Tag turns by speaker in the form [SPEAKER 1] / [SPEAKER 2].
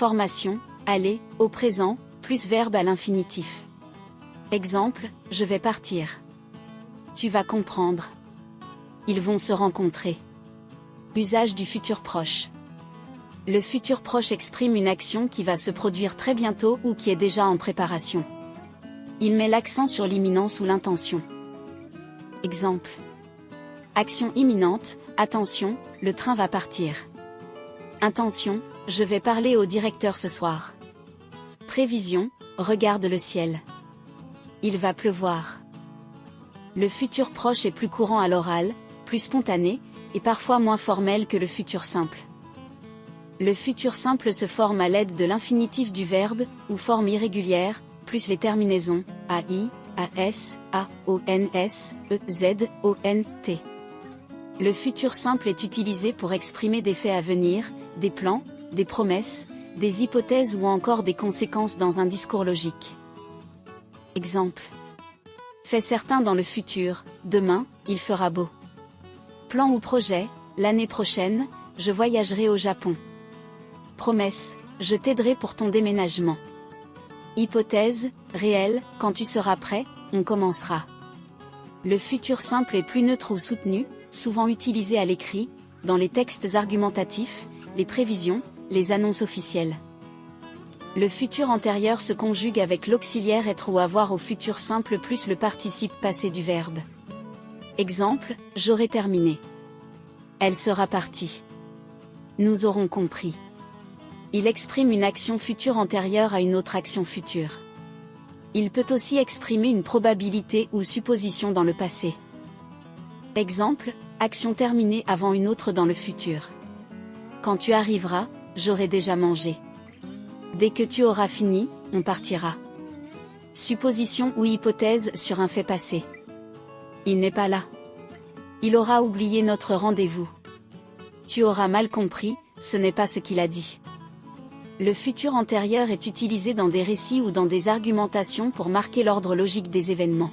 [SPEAKER 1] Information, aller, au présent, plus verbe à l'infinitif. Exemple, je vais partir. Tu vas comprendre. Ils vont se rencontrer. Usage du futur proche. Le futur proche exprime une action qui va se produire très bientôt ou qui est déjà en préparation. Il met l'accent sur l'imminence ou l'intention. Exemple. Action imminente, attention, le train va partir. Intention, je vais parler au directeur ce soir. Prévision, regarde le ciel. Il va pleuvoir. Le futur proche est plus courant à l'oral, plus spontané, et parfois moins formel que le futur simple. Le futur simple se forme à l'aide de l'infinitif du verbe, ou forme irrégulière, plus les terminaisons, AI, AS, AONS, EZ, ONT. Le futur simple est utilisé pour exprimer des faits à venir, des plans, des promesses, des hypothèses ou encore des conséquences dans un discours logique. Exemple. Fait certain dans le futur, demain, il fera beau. Plan ou projet, l'année prochaine, je voyagerai au Japon. Promesse, je t'aiderai pour ton déménagement. Hypothèse, réelle, quand tu seras prêt, on commencera. Le futur simple est plus neutre ou soutenu, souvent utilisé à l'écrit, dans les textes argumentatifs, les prévisions, les annonces officielles. Le futur antérieur se conjugue avec l'auxiliaire être ou avoir au futur simple plus le participe passé du verbe. Exemple, j'aurai terminé. Elle sera partie. Nous aurons compris. Il exprime une action future antérieure à une autre action future. Il peut aussi exprimer une probabilité ou supposition dans le passé. Exemple, action terminée avant une autre dans le futur. Quand tu arriveras, j'aurai déjà mangé. Dès que tu auras fini, on partira. Supposition ou hypothèse sur un fait passé. Il n'est pas là. Il aura oublié notre rendez-vous. Tu auras mal compris, ce n'est pas ce qu'il a dit. Le futur antérieur est utilisé dans des récits ou dans des argumentations pour marquer l'ordre logique des événements.